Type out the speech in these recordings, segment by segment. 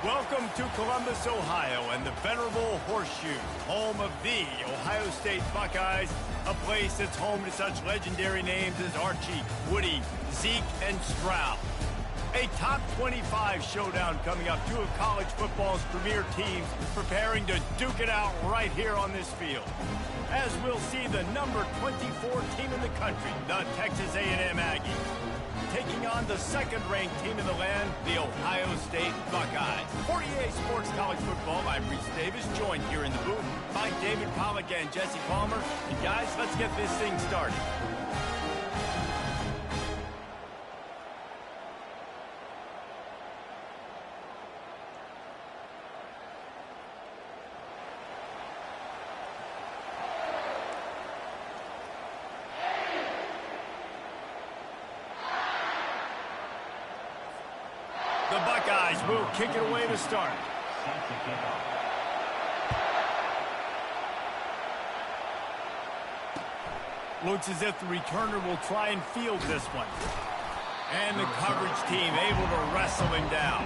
Welcome to Columbus, Ohio, and the venerable Horseshoe, home of the Ohio State Buckeyes, a place that's home to such legendary names as Archie, Woody, Zeke, and Stroud. A top 25 showdown coming up, two of college football's premier teams preparing to duke it out right here on this field. As we'll see the number 24 team in the country, the Texas A&M Aggies, taking on the second-ranked team in the land, the Ohio State Buckeyes. For EA Sports College Football, I'm Reese Davis, joined here in the booth by David Pollack and Jesse Palmer. And guys, let's get this thing started. The Buckeyes will kick it away to start. Looks as if the returner will try and field this one. And the coverage team able to wrestle him down.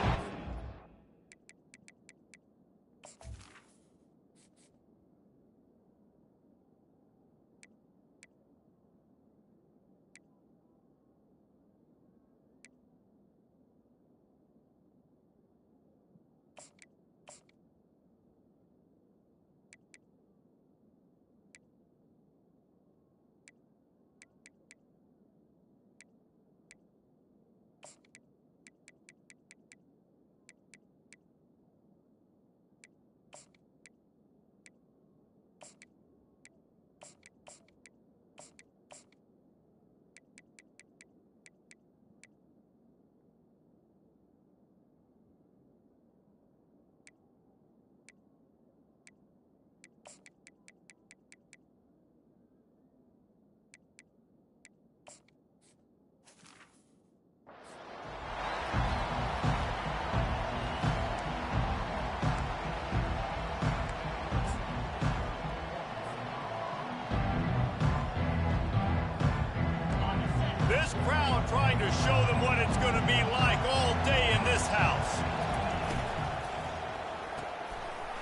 This crowd trying to show them what it's going to be like all day in this house.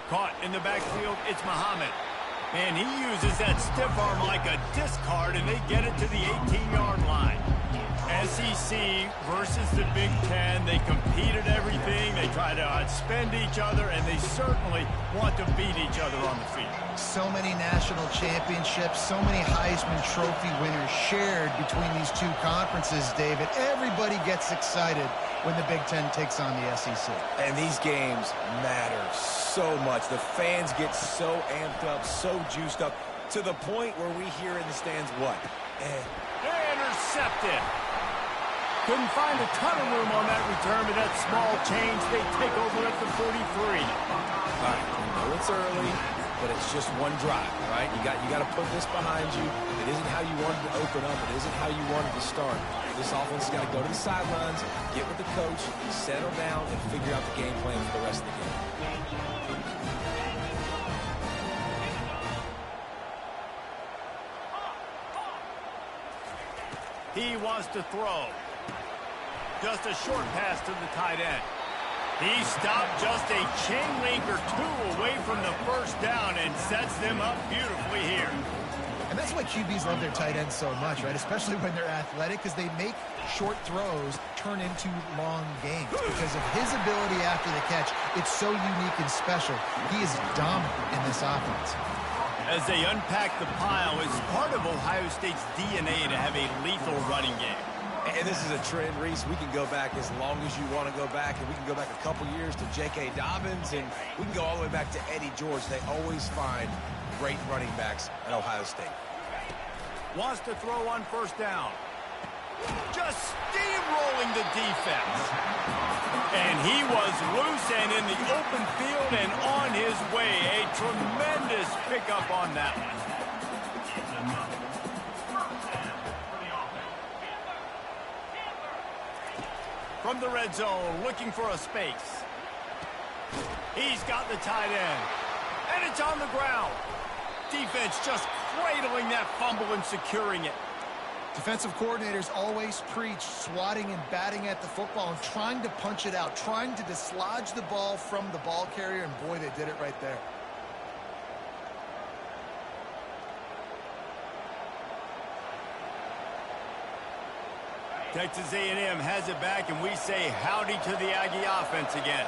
Caught in the backfield, it's Muhammad. And he uses that stiff arm like a discard, and they get it to the 18-yard line. SEC versus the Big Ten. They compete at everything. They try to outspend each other, and they certainly want to beat each other on the field. So many national championships, so many Heisman Trophy winners shared between these two conferences, David. Everybody gets excited when the Big Ten takes on the SEC. And these games matter so much. The fans get so amped up, so juiced up, to the point where we hear in the stands what? Intercepted. Couldn't find a ton of room on that return, but that small change, they take over at the 43. All right, I know it's early, but it's just one drive, right? You got to put this behind you. It isn't how you wanted to open up. It isn't how you wanted to start. This offense has got to go to the sidelines, get with the coach, settle down, and figure out the game plan for the rest of the game. He wants to throw. Just a short pass to the tight end. He stopped just a chain link or two away from the first down and sets them up beautifully here. And that's why QBs love their tight ends so much, right? Especially when they're athletic, because they make short throws turn into long games. Because of his ability after the catch, it's so unique and special. He is dominant in this offense. As they unpack the pile, it's part of Ohio State's DNA to have a lethal running game. And this is a trend, Reese. We can go back as long as you want to go back, and we can go back a couple years to J.K. Dobbins, and we can go all the way back to Eddie George. They always find great running backs at Ohio State. Wants to throw on first down. Just steamrolling the defense. And he was loose and in the open field and on his way. A tremendous pickup on that one. From the red zone, looking for a space. He's got the tight end. And it's on the ground. Defense just cradling that fumble and securing it. Defensive coordinators always preach swatting and batting at the football and trying to punch it out, trying to dislodge the ball from the ball carrier, and boy, they did it right there. Texas A&M has it back, and we say howdy to the Aggie offense again.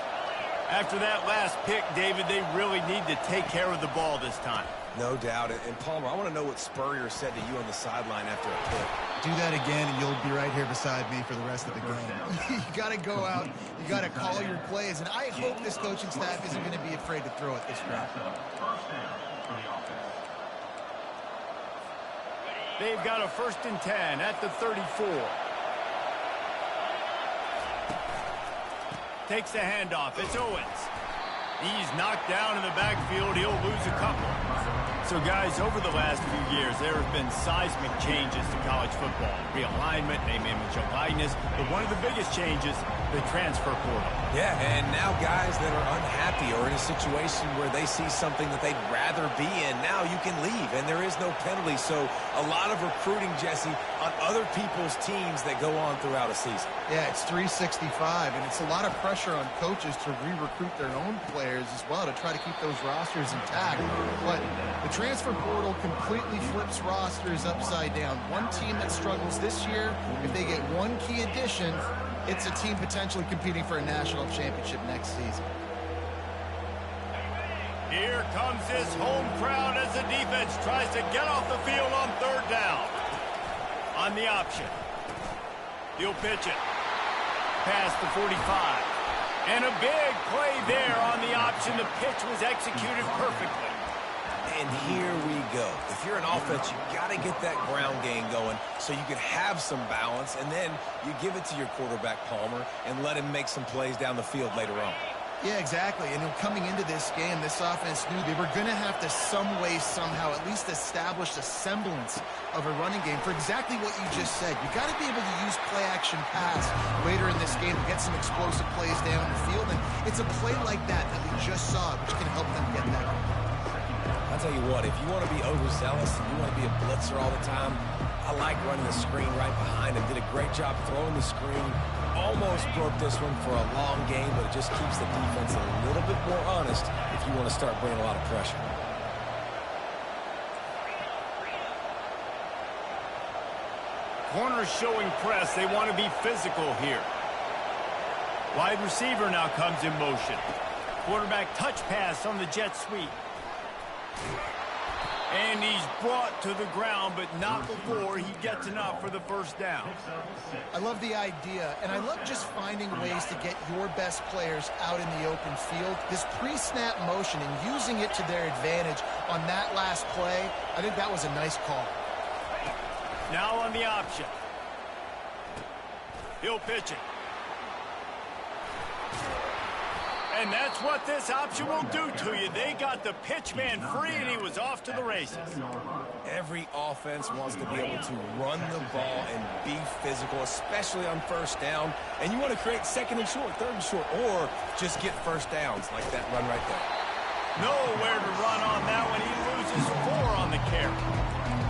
After that last pick, David, they really need to take care of the ball this time. No doubt. And Palmer, I want to know what Spurrier said to you on the sideline after a pick. Do that again, and you'll be right here beside me for the rest of the game. You got to go out. You got to call your plays, and I hope this coaching staff isn't going to be afraid to throw it this round. They've got a 1st and 10 at the 34. Takes the handoff. It's Owens. He's knocked down in the backfield. He'll lose a couple. So, guys, over the last few years, there have been seismic changes to college football. Realignment, name, image, and likeness. But one of the biggest changes, the transfer portal. Yeah, and now guys that are unhappy or in a situation where they see something that they'd rather be in, now you can leave, and there is no penalty. So a lot of recruiting, Jesse, on other people's teams that go on throughout a season. Yeah, it's 365, and it's a lot of pressure on coaches to re-recruit their own players as well to try to keep those rosters intact. But the transfer portal completely flips rosters upside down. One team that struggles this year, if they get one key addition, it's a team potentially competing for a national championship next season. Here comes this home crowd as the defense tries to get off the field on 3rd down. On the option. He'll pitch it. Past the 45. And a big play there on the option. The pitch was executed perfectly. And here we go. If you're an offense, you got to get that ground game going so you can have some balance, and then you give it to your quarterback, Palmer, and let him make some plays down the field later on. Yeah, exactly. And coming into this game, this offense knew they were going to have to some way, somehow, at least establish a semblance of a running game for exactly what you just said. You got to be able to use play-action pass later in this game to get some explosive plays down the field. And it's a play like that that we just saw, which can help them get that. I'll tell you what, if you want to be overzealous and you want to be a blitzer all the time, I like running the screen right behind him. Did a great job throwing the screen. Almost broke this one for a long game, but it just keeps the defense a little bit more honest if you want to start bringing a lot of pressure. Corners showing press. They want to be physical here. Wide receiver now comes in motion. Quarterback touch pass on the jet sweep. And he's brought to the ground, but not before he gets enough for the 1st down. I love the idea, and I love just finding ways to get your best players out in the open field. This pre-snap motion and using it to their advantage on that last play, I think that was a nice call. Now on the option. He'll pitch it. And that's what this option will do to you. They got the pitch man free, and he was off to the races. Every offense wants to be able to run the ball and be physical, especially on 1st down. And you want to create 2nd and short, 3rd and short, or just get 1st downs like that run right there. Nowhere to run on that one. He loses 4 on the carry.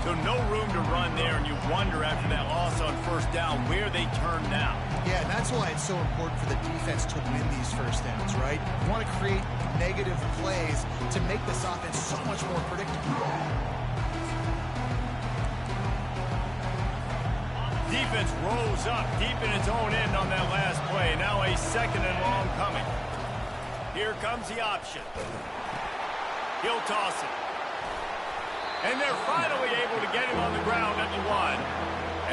So no room to run there, and you wonder after that loss on 1st down where they turn now. Yeah, and that's why it's so important for the defense to win these 1st downs, right? You want to create negative plays to make this offense so much more predictable. Defense rose up deep in its own end on that last play. Now a 2nd and long coming. Here comes the option. He'll toss it. And they're finally able to get him on the ground at the 1.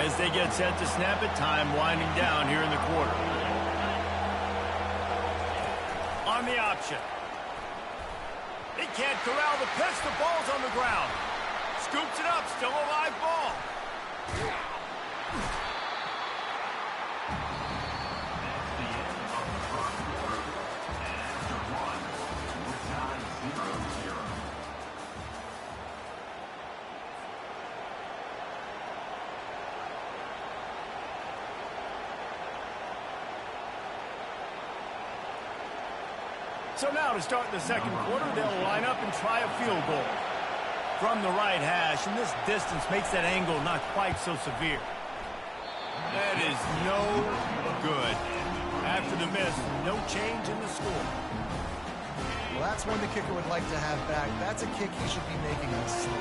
As they get set to snap it, time winding down here in the quarter. On the option. He can't corral the pitch. The ball's on the ground. Scoops it up. Still a live ball. So now to start the 2nd quarter, they'll line up and try a field goal from the right hash, and this distance makes that angle not quite so severe. That is no good. After the miss, no change in the score. Well, that's one the kicker would like to have back. That's a kick he should be making on slip.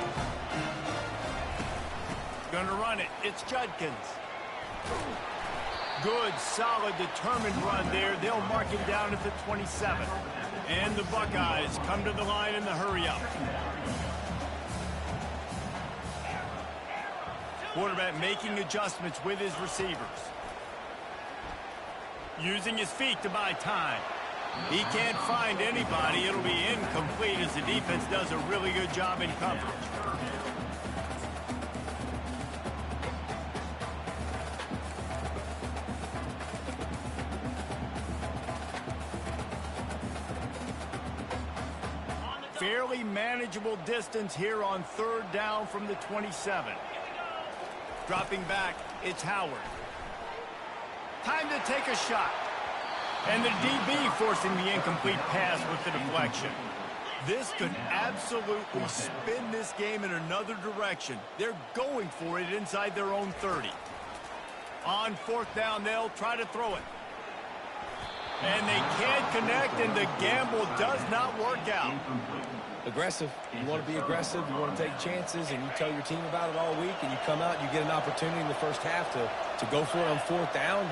Gonna run it. It's Judkins. Good, solid, determined run there. They'll mark him down at the 27. And the Buckeyes come to the line in the hurry-up. Quarterback making adjustments with his receivers. Using his feet to buy time. He can't find anybody. It'll be incomplete as the defense does a really good job in coverage. Fairly manageable distance here on 3rd down from the 27. Dropping back, it's Howard. Time to take a shot. And the DB forcing the incomplete pass with the deflection. This could absolutely spin this game in another direction. They're going for it inside their own 30. On 4th down, they'll try to throw it. And they can't connect, and the gamble does not work out. Aggressive. You want to be aggressive. You want to take chances, and you tell your team about it all week, and you come out and you get an opportunity in the first half to go for it on 4th down.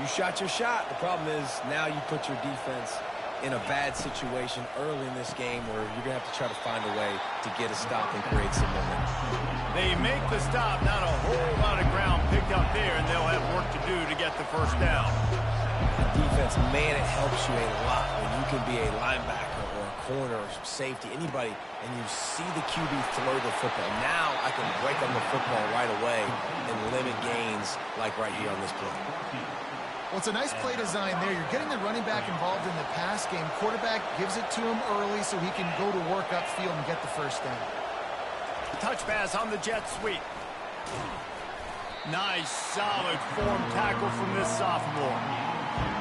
You shot your shot. The problem is now you put your defense in a bad situation early in this game where you're going to have to try to find a way to get a stop and create some momentum. They make the stop. Not a whole lot of ground picked up there, and they'll have work to do to get the first down. Defense, man, it helps you a lot when you can be a linebacker or a corner or safety, anybody, and you see the QB throw the football. Now I can break on the football right away and limit gains like right here on this play. Well, it's a nice play design there. You're getting the running back involved in the pass game. Quarterback gives it to him early so he can go to work upfield and get the first down. Touch pass on the jet sweep. Nice, solid form tackle from this sophomore.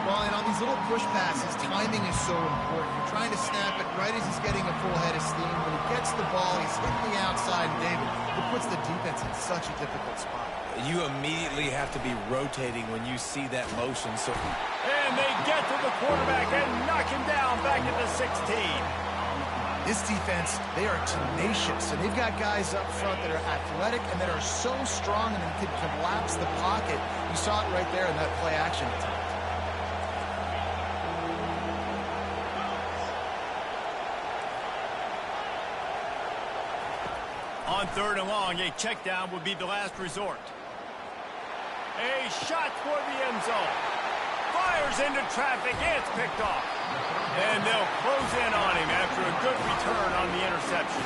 Well, and on these little push passes, timing is so important. You're trying to snap it right as he's getting a full head of steam. When he gets the ball, he's hitting the outside, and David, it puts the defense in such a difficult spot. You immediately have to be rotating when you see that motion. And they get to the quarterback and knock him down back at the 16. This defense, they are tenacious, and they've got guys up front that are athletic and that are so strong and can collapse the pocket. You saw it right there in that play action attempt. On 3rd and long, a check down would be the last resort. A shot toward the end zone. Fires into traffic. It's picked off. And they'll close in on him after a good return on the interception.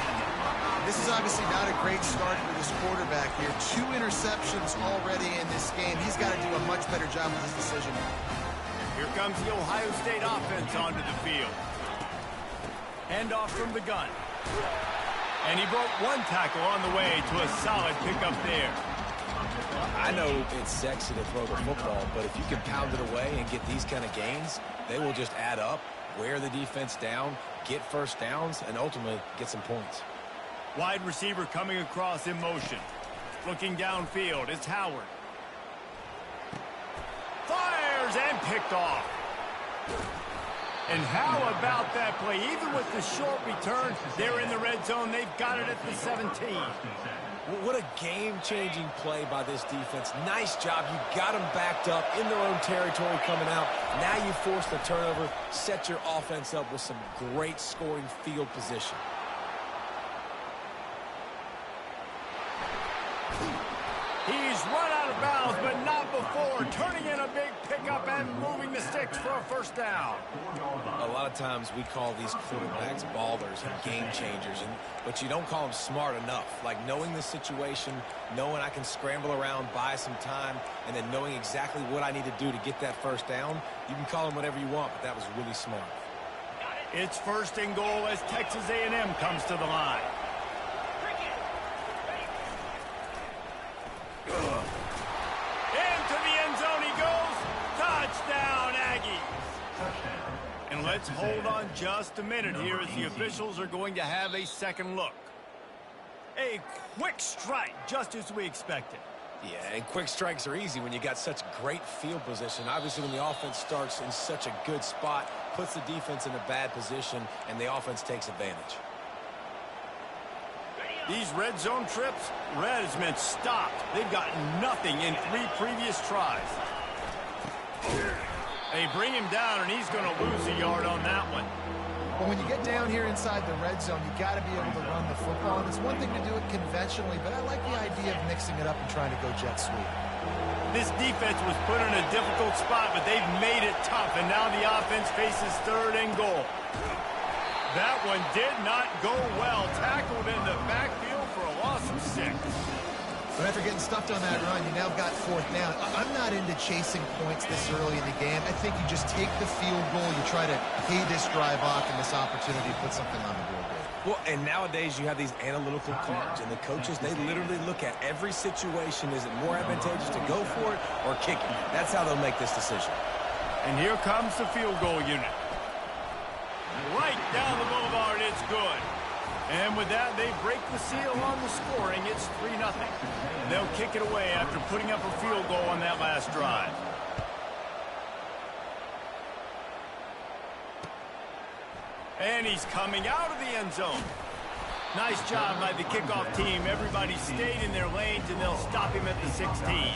This is obviously not a great start for this quarterback here. 2 interceptions already in this game. He's got to do a much better job with his decision. Here comes the Ohio State offense onto the field. Handoff from the gun. And he broke one tackle on the way to a solid pickup there. I know it's sexy to throw the football, but if you can pound it away and get these kind of gains, they will just add up, wear the defense down, get first downs, and ultimately get some points. Wide receiver coming across in motion. Looking downfield, it's Howard. Fires and picked off. And how about that play? Even with the short return, they're in the red zone. They've got it at the 17. What a game-changing play by this defense. Nice job. You got them backed up in their own territory coming out. Now you force the turnover, set your offense up with some great scoring field position. He's run out of bounds, but not before. Turning in a big pickup and moving the sticks for a first down. A lot of times we call these quarterbacks ballers and game changers, but you don't call them smart enough. Like knowing the situation, knowing I can scramble around, buy some time, and then knowing exactly what I need to do to get that first down. You can call them whatever you want, but that was really smart. It's 1st and goal as Texas A&M comes to the line. Into the end zone he goes. Touchdown, Aggies. And let's hold on just a minute here as the officials are going to have a second look. A quick strike, just as we expected. Yeah, and quick strikes are easy when you got such great field position. Obviously, when the offense starts in such a good spot, puts the defense in a bad position, and the offense takes advantage. These red zone trips, red has meant stopped. They've got nothing in 3 previous tries. They bring him down, and he's going to lose a yard on that one. Well, when you get down here inside the red zone, you got to be able to run the football. And it's one thing to do it conventionally, but I like the idea of mixing it up and trying to go jet sweep. This defense was put in a difficult spot, but they've made it tough, and now the offense faces 3rd and goal. That one did not go well. Tackled in the backfield for a loss of 6. But after getting stuffed on that run, you now got 4th down. I'm not into chasing points this early in the game. I think you just take the field goal. You try to pay this drive off and this opportunity to put something on the board. Well, and nowadays you have these analytical cards, and the coaches, they literally look at every situation. Is it more advantageous to go for it or kick it? That's how they'll make this decision. And here comes the field goal unit. Right down the boulevard, it's good. And with that, they break the seal on the scoring. It's 3-0. They'll kick it away after putting up a field goal on that last drive. And he's coming out of the end zone. Nice job by the kickoff team. Everybody stayed in their lanes, and they'll stop him at the 16.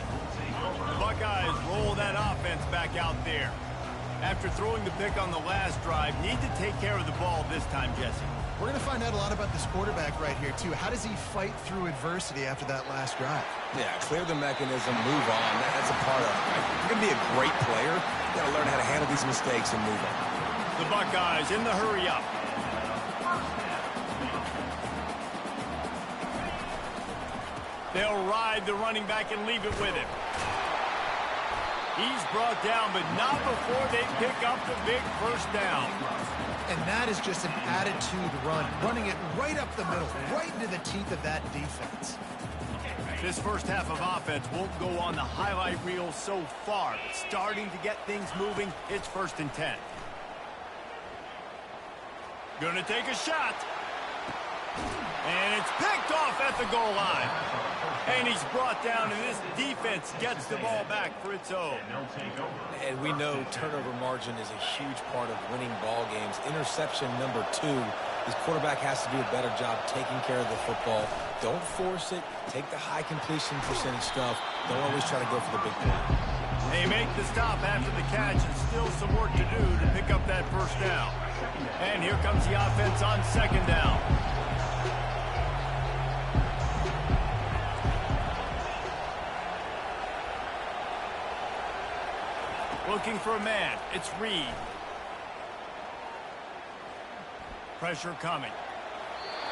The Buckeyes roll that offense back out there. After throwing the pick on the last drive, need to take care of the ball this time, Jesse. We're going to find out a lot about this quarterback right here, too. How does he fight through adversity after that last drive? Yeah, clear the mechanism, move on. That's a part of it. Right? If you're going to be a great player, you got to learn how to handle these mistakes and move on. The Buckeyes in the hurry-up. They'll ride the running back and leave it with him. He's brought down, but not before they pick up the big 1st down. And that is just an attitude run, running it right up the middle, right into the teeth of that defense. This first half of offense won't go on the highlight reel so far, but starting to get things moving. It's 1st and 10. Gonna take a shot. And it's picked off at the goal line. And he's brought down, and this defense gets the ball back for its own. And we know turnover margin is a huge part of winning ball games. Interception number 2. This quarterback has to do a better job taking care of the football. Don't force it. Take the high completion percentage stuff. Don't always try to go for the big play. They make the stop after the catch, and still some work to do to pick up that 1st down. And here comes the offense on 2nd down. Looking for a man. It's Reed. Pressure coming.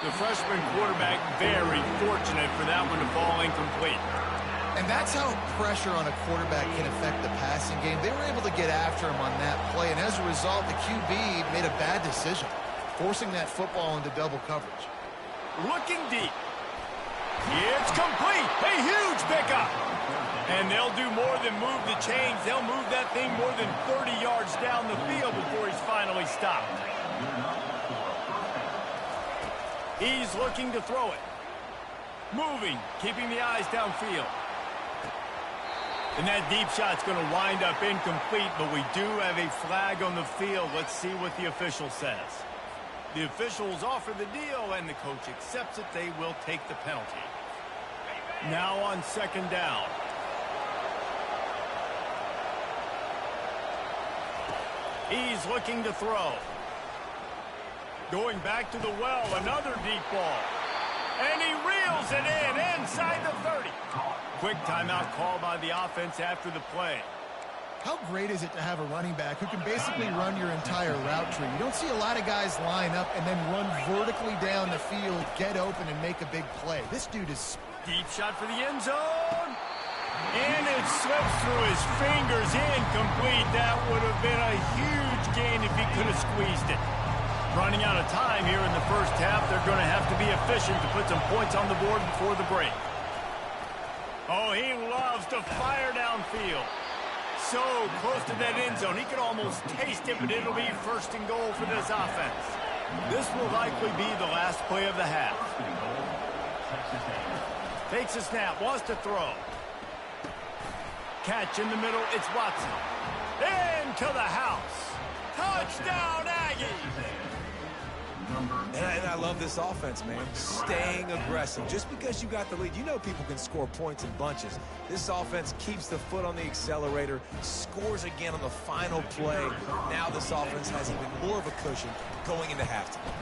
The freshman quarterback very fortunate for that one to fall incomplete. And that's how pressure on a quarterback can affect the passing game. They were able to get after him on that play, and as a result, the QB made a bad decision, forcing that football into double coverage. Looking deep. It's complete. A huge pickup. And they'll do more than move the chains. They'll move that thing more than 30 yards down the field before he's finally stopped. He's looking to throw it. Moving, keeping the eyes downfield. And that deep shot's going to wind up incomplete, but we do have a flag on the field. Let's see what the official says. The officials offer the deal, and the coach accepts it. They will take the penalty. Now on 2nd down. He's looking to throw. Going back to the well, another deep ball. And he reels it in inside the 30. Quick timeout call by the offense after the play. How great is it to have a running back who can basically run your entire route tree? You don't see a lot of guys line up and then run vertically down the field, get open, and make a big play. This dude is... Deep shot for the end zone. And it slips through his fingers, incomplete. That would have been a huge gain if he could have squeezed it. Running out of time here in the first half. They're going to have to be efficient to put some points on the board before the break. Oh, he loves to fire downfield. So close to that end zone. He could almost taste it, but it'll be 1st and goal for this offense. This will likely be the last play of the half. Takes a snap, wants to throw. catch in the middle. It's Watson. Into the house. Touchdown, Aggies! And I love this offense, man. Staying aggressive. Just because you got the lead, you know people can score points in bunches. This offense keeps the foot on the accelerator, scores again on the final play. Now this offense has even more of a cushion going into halftime.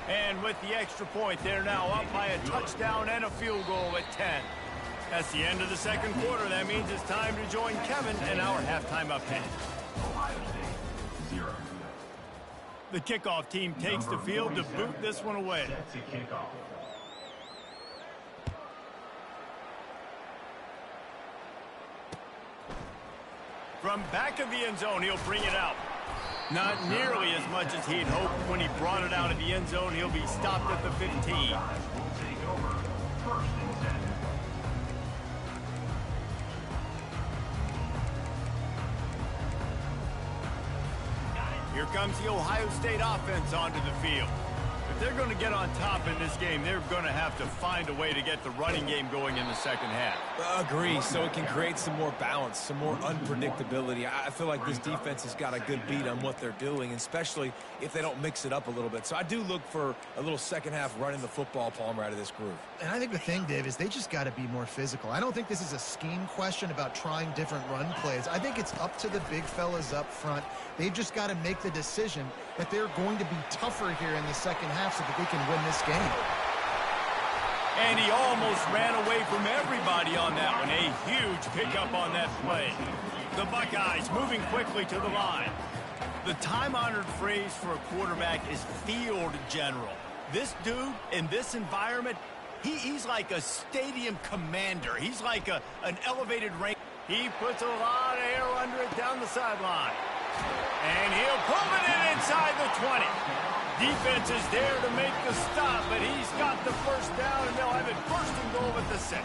And with the extra point, they're now up by a touchdown and a field goal at 10. That's the end of the second quarter. That means it's time to join Kevin in our halftime update. The kickoff team takes the field to boot this one away. From back of the end zone, he'll bring it out. Not nearly as much as he'd hoped when he brought it out of the end zone. He'll be stopped at the 15. Here comes the Ohio State offense onto the field. If they're going to get on top in this game, they're going to have to find a way to get the running game going in the second half. Agree, so it can create some more balance, some more unpredictability. I feel like this defense has got a good beat on what they're doing, especially if they don't mix it up a little bit. So I do look for a little second half running the football, Palmer, out of this group. And I think the thing, Dave, is they just got to be more physical. I don't think this is a scheme question about trying different run plays. I think it's up to the big fellas up front. They've just got to make the decision that they're going to be tougher here in the second half so that they can win this game. And he almost ran away from everybody on that one. A huge pickup on that play. The Buckeyes moving quickly to the line. The time-honored phrase for a quarterback is field general. This dude, in this environment, he's like a stadium commander. He's like an elevated rank. He puts a lot of air under it down the sideline. And he'll pull it in inside the 20. Defense is there to make the stop, but he's got the first down, and they'll have it first and goal at the 6.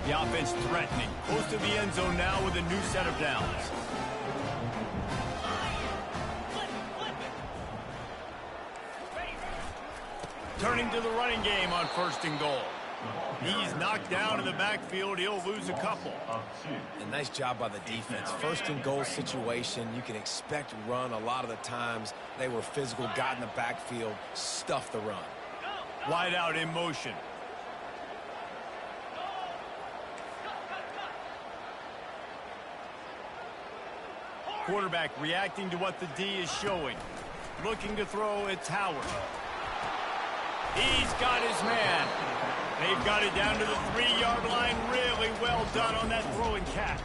The offense threatening. Close to the end zone now with a new set of downs. Turning to the running game on first and goal. He's knocked down in the backfield. He'll lose a couple. A nice job by the defense. First and goal situation, you can expect run a lot of the times. They were physical, got in the backfield, stuffed the run. Wide out in motion. Quarterback reacting to what the D is showing. Looking to throw, it's Howard. He's got his man. They've got it down to the 3-yard line. Really well done on that throw and catch.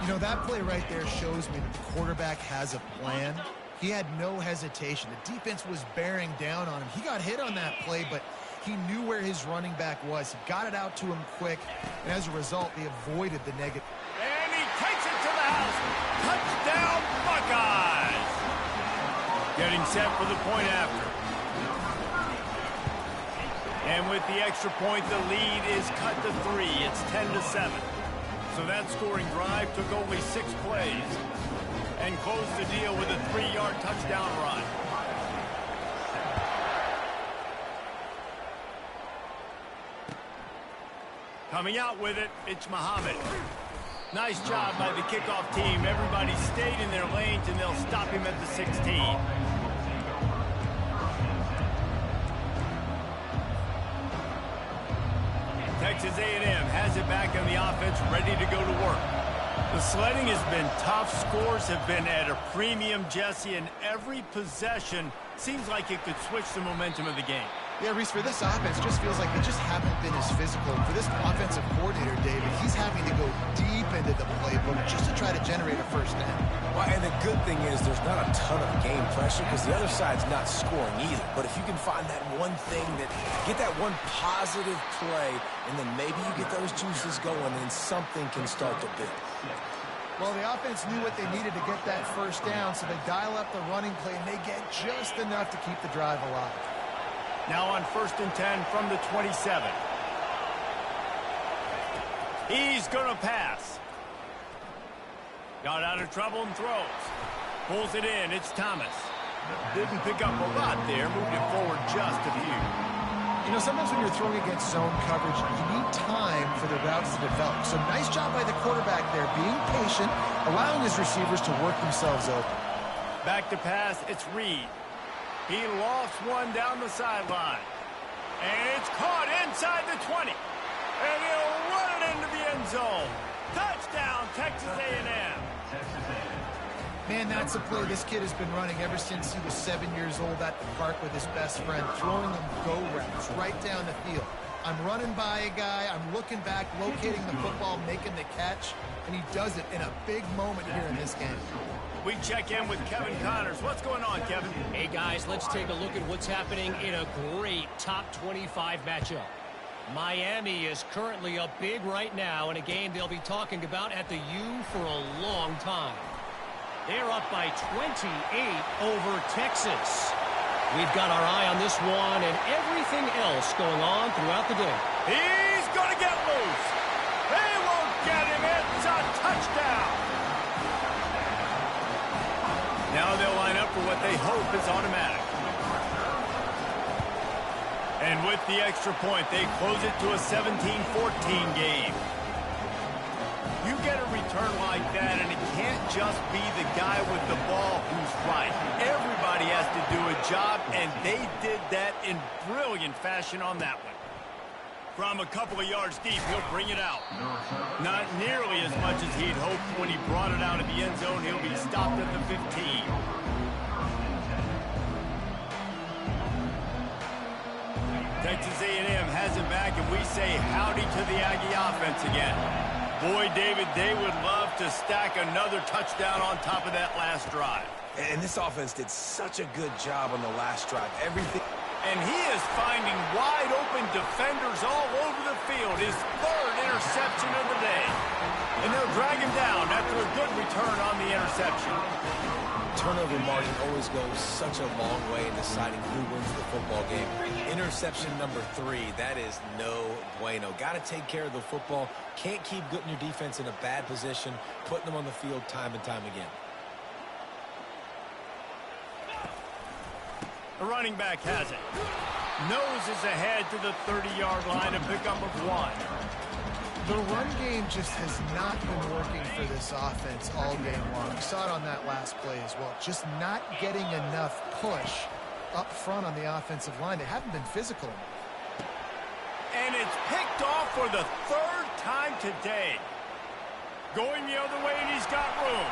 You know, that play right there shows me that the quarterback has a plan. He had no hesitation. The defense was bearing down on him. He got hit on that play, but he knew where his running back was. He got it out to him quick, and as a result, they avoided the negative. And he takes it to the house. Touchdown, Buckeyes! Getting set for the point after. And with the extra point, the lead is cut to 3. It's 10-7. So that scoring drive took only 6 plays and closed the deal with a 3-yard touchdown run. Coming out with it, it's Muhammad. Nice job by the kickoff team. Everybody stayed in their lanes, and they'll stop him at the 16. Texas A&M has it back on the offense, ready to go to work. The sledding has been tough. Scores have been at a premium, Jesse, and every possession seems like it could switch the momentum of the game. Yeah, Reese, for this offense, just feels like they just haven't been as physical. For this offensive coordinator, David, he's having to go deep into the playbook just to try to generate a first down. Well, and the good thing is there's not a ton of game pressure because the other side's not scoring either. But if you can find that one thing, get that one positive play, and then maybe you get those juices going, and something can start to build. Well, the offense knew what they needed to get that first down, so they dial up the running play, and they get just enough to keep the drive alive. Now on 1st and 10 from the 27. He's going to pass. Got out of trouble and throws. Pulls it in. It's Thomas. Didn't pick up a lot there. Moved it forward just a few. You know, sometimes when you're throwing against zone coverage, you need time for the routes to develop. So nice job by the quarterback there, being patient, allowing his receivers to work themselves open. Back to pass, it's Reed. He lofts one down the sideline. And it's caught inside the 20. And he'll run it into the end zone. Touchdown, Texas A&M. Man, that's a play this kid has been running ever since he was 7 years old at the park with his best friend, throwing them go routes right down the field. I'm running by a guy, I'm looking back, locating the football, making the catch, and he does it in a big moment here in this game. We check in with Kevin Connors. What's going on, Kevin? Hey, guys, let's take a look at what's happening in a great top 25 matchup. Miami is currently up big right now in a game they'll be talking about at the U for a long time. They're up by 28 over Texas. We've got our eye on this one and everything else going on throughout the day. He's going to get loose. They won't get him. It's a touchdown. Now they'll line up for what they hope is automatic. And with the extra point, they close it to a 17-14 game. You get a return like that, and it can't just be the guy with the ball who's right. Everybody has to do a job, and they did that in brilliant fashion on that one. From a couple of yards deep, he'll bring it out. Not nearly as much as he'd hoped when he brought it out of the end zone. He'll be stopped at the 15. Texas A&M has it back, and we say howdy to the Aggie offense again. Boy, David, they would love to stack another touchdown on top of that last drive. And this offense did such a good job on the last drive. Everything. And he is finding wide-open defenders all over the field. His third interception of the day. And they'll drag him down after a good return on the interception. Turnover margin always goes such a long way in deciding who wins the football game. Interception number 3, that is no bueno. Got to take care of the football. Can't keep putting your defense in a bad position, putting them on the field time and time again. The running back has it. Noses ahead to the 30-yard line, a pickup of 1. The run game just has not been working for this offense all game long. We saw it on that last play as well. Just not getting enough push up front on the offensive line. They haven't been physical enough. And it's picked off for the 3rd time today. Going the other way, and he's got room.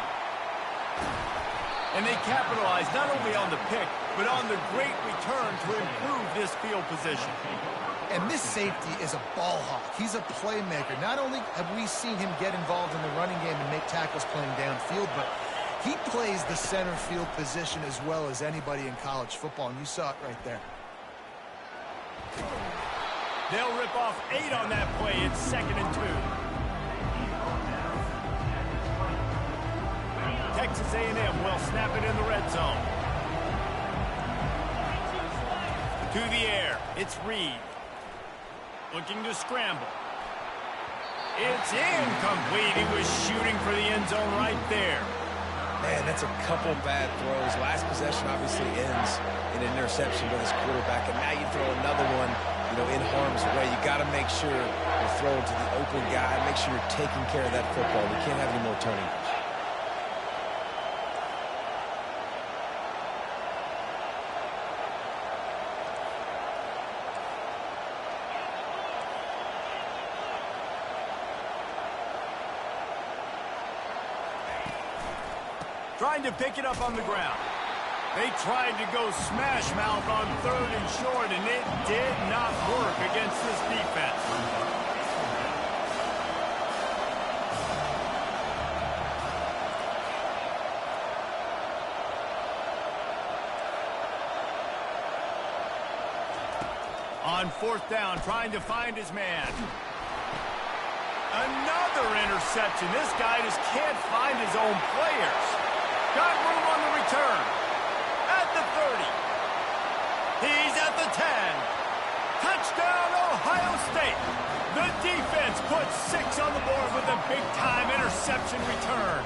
And they capitalize not only on the pick, but on the great return to improve this field position. And this safety is a ball hawk. He's a playmaker. Not only have we seen him get involved in the running game and make tackles playing downfield, but he plays the center field position as well as anybody in college football, and you saw it right there. They'll rip off 8 on that play. It's 2nd and 2. Texas A&M will snap it in the red zone. To the air, it's Reed. Looking to scramble. It's incomplete. He was shooting for the end zone right there. Man, that's a couple bad throws. Last possession obviously ends in an interception by this quarterback, and now you throw another one, in harm's way. You got to make sure you're throwing to the open guy. Make sure you're taking care of that football. We can't have any more turnovers. Trying to pick it up on the ground. They tried to go smash mouth on 3rd and short, and it did not work against this defense. On 4th down, trying to find his man. Another interception. This guy just can't find his own players. Got room on the return. At the 30. He's at the 10. Touchdown, Ohio State. The defense puts 6 on the board with a big-time interception return.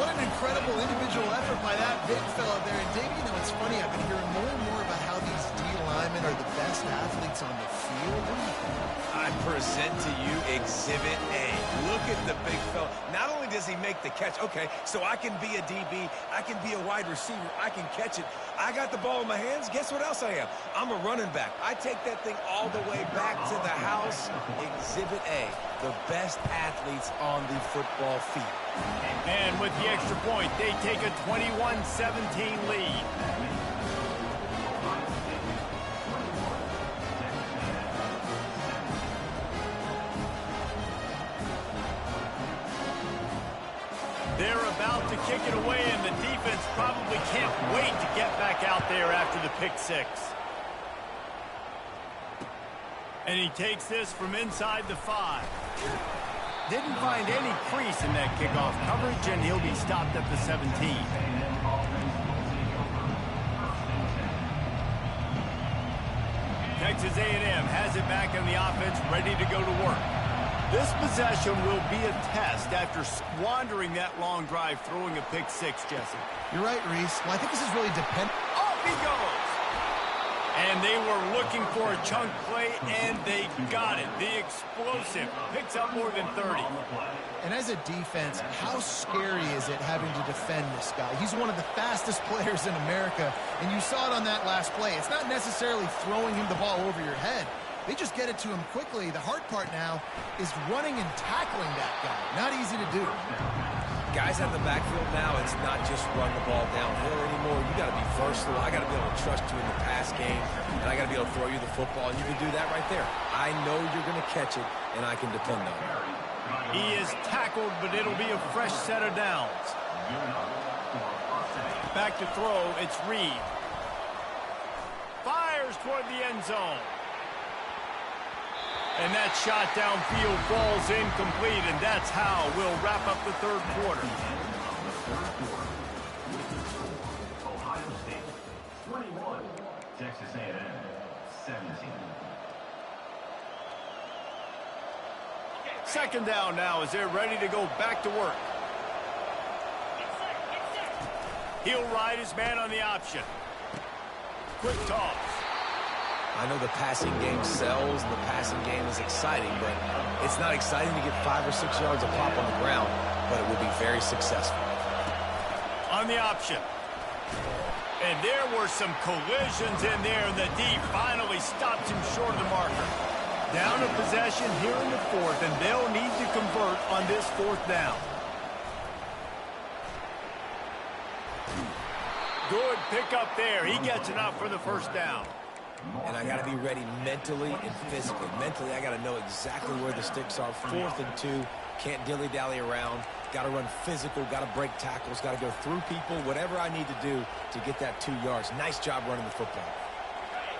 What an incredible individual effort by that big fella there. And Dave, it's funny, I've been hearing more and more about how these D linemen are the best best athletes on the field? What do you think? I present to you Exhibit A. Look at the big fella. Not only does he make the catch, okay, so I can be a DB, I can be a wide receiver, I can catch it. I got the ball in my hands. Guess what else I am? I'm a running back. I take that thing all the way back to the house. Exhibit A, the best athletes on the football field. And with the extra point, they take a 21-17 lead. They're about to kick it away, and the defense probably can't wait to get back out there after the pick six. And he takes this from inside the 5. Didn't find any crease in that kickoff coverage, and he'll be stopped at the 17. Texas A&M has it back on the offense, ready to go to work. This possession will be a test after squandering that long drive, throwing a pick six, Jesse. You're right, Reese. Well, I think this is really dependent. Off he goes! And they were looking for a chunk play, and they got it. The explosive picks up more than 30. And as a defense, how scary is it having to defend this guy? He's one of the fastest players in America, and you saw it on that last play. It's not necessarily throwing him the ball over your head. They just get it to him quickly. The hard part now is running and tackling that guy. Not easy to do. Guys out of the backfield now, it's not just run the ball downhill anymore. You got to be versatile. I got to be able to trust you in the pass game, and I got to be able to throw you the football, and you can do that right there. I know you're going to catch it, and I can depend on it. He is tackled, but it'll be a fresh set of downs. Back to throw, it's Reed. Fires toward the end zone. And that shot downfield falls incomplete, and that's how we'll wrap up the third quarter. Ohio State 21, Texas A&M 17. Second down now as they're ready to go back to work. He'll ride his man on the option. Quick toss. I know the passing game sells, and the passing game is exciting, but it's not exciting to get 5 or 6 yards of pop on the ground, but it will be very successful. On the option. And there were some collisions in there, and the D finally stops him short of the marker. Down a possession here in the fourth, and they'll need to convert on this fourth down. Good pickup there. He gets enough for the first down. And I got to be ready mentally and physically. Mentally, I got to know exactly where the sticks are. 4th and 2. Can't dilly-dally around. Got to run physical. Got to break tackles. Got to go through people. Whatever I need to do to get that 2 yards. Nice job running the football.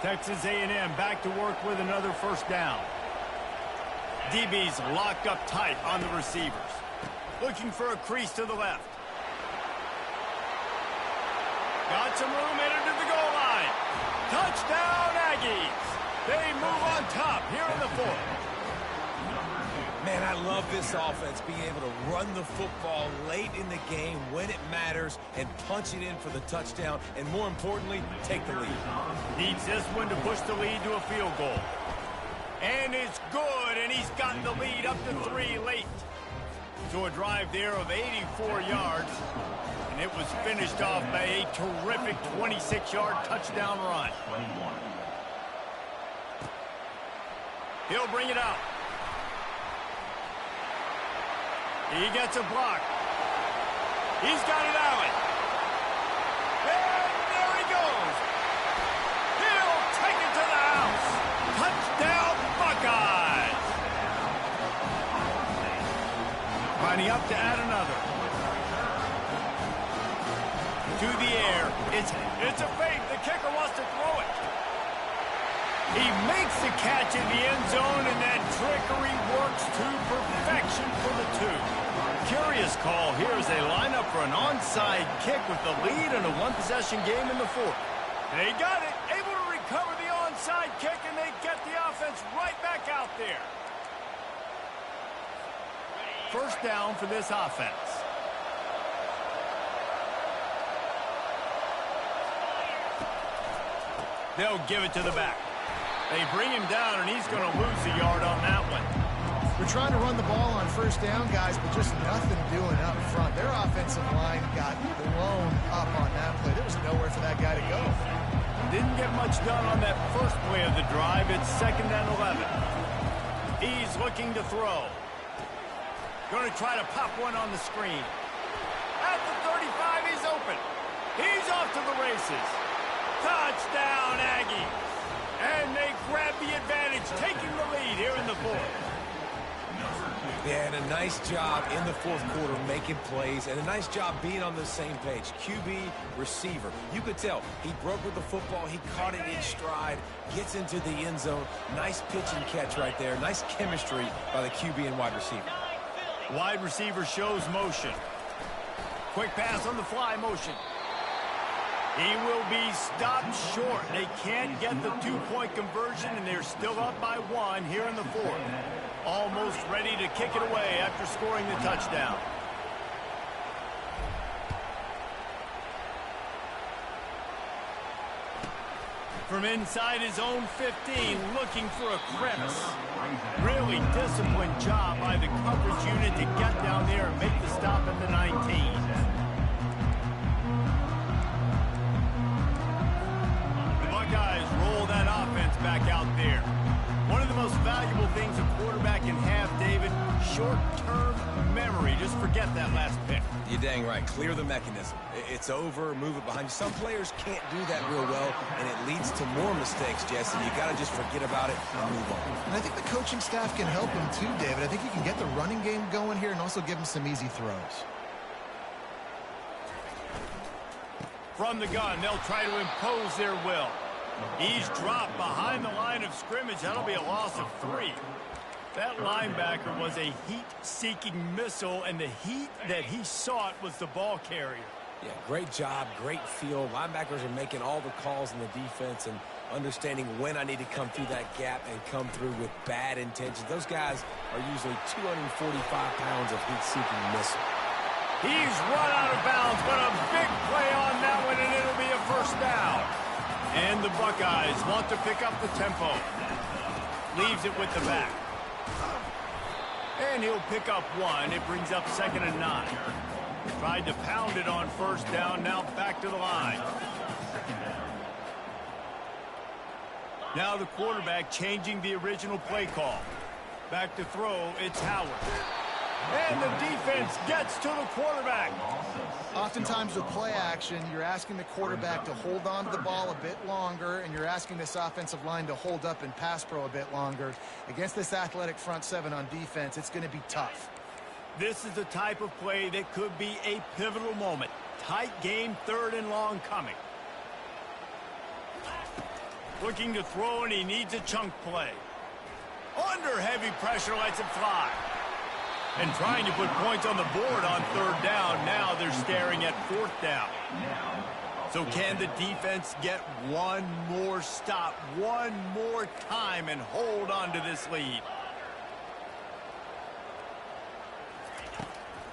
Texas A&M back to work with another first down. DBs locked up tight on the receivers. Looking for a crease to the left. Got some room headed to the goal line. Touchdown, Aggies. They move on top here in the fourth. Man, I love this offense, being able to run the football late in the game when it matters and punch it in for the touchdown, and more importantly, take the lead. Needs this one to push the lead to a field goal. And it's good, and he's gotten the lead up to 3 late. To a drive there of 84 yards. And it was finished off by a terrific 26-yard touchdown run. He'll bring it out. He gets a block. He's got it out. And there he goes. He'll take it to the house. Touchdown, Buckeyes. Lining up to add another. To the air. It's a fake. The kicker wants to throw it. He makes the catch in the end zone, and that trickery works to perfection for the 2. Curious call here as they line up for an onside kick with the lead in a one-possession game in the fourth. They got it. Able to recover the onside kick, and they get the offense right back out there. First down for this offense. They'll give it to the back. They bring him down, and he's going to lose a yard on that one. We're trying to run the ball on first down, guys, but just nothing doing up front. Their offensive line got blown up on that play. There was nowhere for that guy to go. Didn't get much done on that first play of the drive. It's 2nd and 11. He's looking to throw. Going to try to pop one on the screen. At the 35, he's open. He's off to the races. Touchdown, Aggies. And they grab the advantage, taking the lead here in the 4th. Yeah, and a nice job in the 4th quarter making plays, and a nice job being on the same page. QB, receiver. You could tell he broke with the football. He caught it in stride, gets into the end zone. Nice pitch and catch right there. Nice chemistry by the QB and wide receiver. Wide receiver shows motion. Quick pass on the fly motion. He will be stopped short. They can't get the 2-point conversion, and they're still up by 1 here in the 4th. Almost ready to kick it away after scoring the touchdown. From inside his own 15, looking for a crevice. Really disciplined job by the coverage unit to get down there and make the stop at the 19. Buckeyes roll that offense back out there. One of the most valuable things a quarterback can have, David, short-term memory. Just forget that last pick. You're dang right. Clear the mechanism. It's over, move it behind you. Some players can't do that real well, and it leads to more mistakes, Jesse. You got to just forget about it and move on. And I think the coaching staff can help him too, David. I think you can get the running game going here and also give him some easy throws. From the gun, they'll try to impose their will. He's dropped behind the line of scrimmage. That'll be a loss of 3. That linebacker was a heat-seeking missile, and the heat that he sought was the ball carrier. Yeah, great job, great feel. Linebackers are making all the calls in the defense and understanding when I need to come through that gap and come through with bad intentions. Those guys are usually 245 pounds of heat-seeking missile. He's run out of bounds, but a big play on that one, and it'll be a first down. And the Buckeyes want to pick up the tempo. Leaves it with the back. And he'll pick up 1. It brings up 2nd and 9. Tried to pound it on first down. Now back to the line. Now the quarterback changing the original play call. Back to throw. It's Howard. And the defense gets to the quarterback. Oftentimes with play action, you're asking the quarterback to hold on to the ball a bit longer, and you're asking this offensive line to hold up in pass pro a bit longer. Against this athletic front 7 on defense, it's going to be tough. This is the type of play that could be a pivotal moment. Tight game, 3rd and long coming. Looking to throw, and he needs a chunk play. Under heavy pressure, lets it fly. And trying to put points on the board on 3rd down. Now they're staring at 4th down. So can the defense get one more stop, one more time, and hold on to this lead?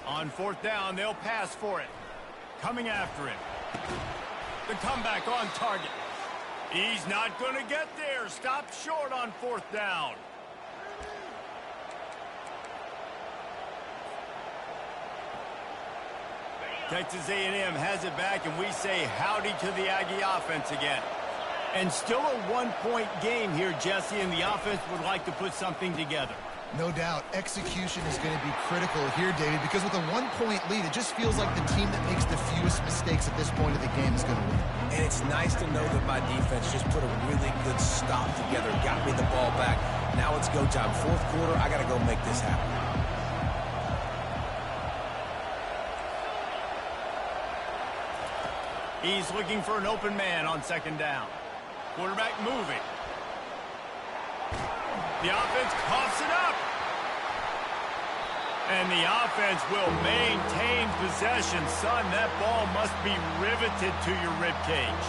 On 4th down, they'll pass for it. Coming after him. The comeback on target. He's not going to get there. Stopped short on 4th down. Texas A&M has it back, and we say howdy to the Aggie offense again. And still a 1-point game here, Jesse, and the offense would like to put something together. No doubt. Execution is going to be critical here, David, because with a 1-point lead, it just feels like the team that makes the fewest mistakes at this point of the game is going to win. And it's nice to know that my defense just put a really good stop together, got me the ball back. Now it's go time. 4th quarter, I got to go make this happen. He's looking for an open man on 2nd down. Quarterback moving. The offense coughs it up. And the offense will maintain possession. Son, that ball must be riveted to your ribcage.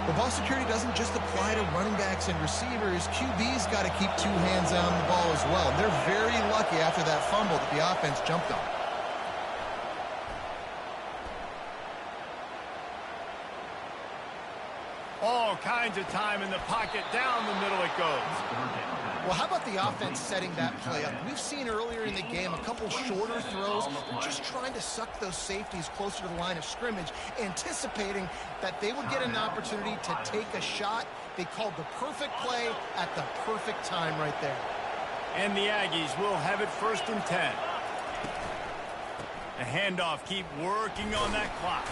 Well, ball security doesn't just apply to running backs and receivers. QB's got to keep 2 hands on the ball as well. They're very lucky after that fumble that the offense jumped on. All all kinds of time in the pocket. Down the middle it goes. Well, how about the offense setting that play up? We've seen earlier in the game a couple shorter throws. They're just trying to suck those safeties closer to the line of scrimmage, anticipating that they would get an opportunity to take a shot. They called the perfect play at the perfect time right there. And the Aggies will have it 1st and 10. A handoff, keep working on that clock.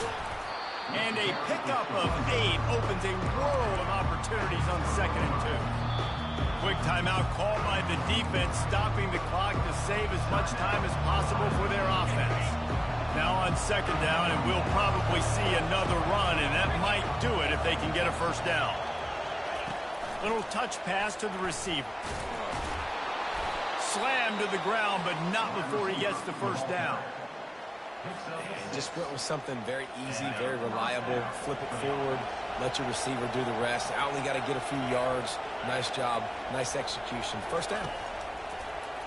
And a pickup of 8 opens a world of opportunities on 2nd and 2. Quick timeout called by the defense, stopping the clock to save as much time as possible for their offense. Now on 2nd down, and we'll probably see another run, and that might do it if they can get a 1st down. Little touch pass to the receiver. Slammed to the ground, but not before he gets the 1st down. Just went with something very easy, very reliable. Flip it forward, let your receiver do the rest. I only got to get a few yards. Nice job, nice execution. 1st down.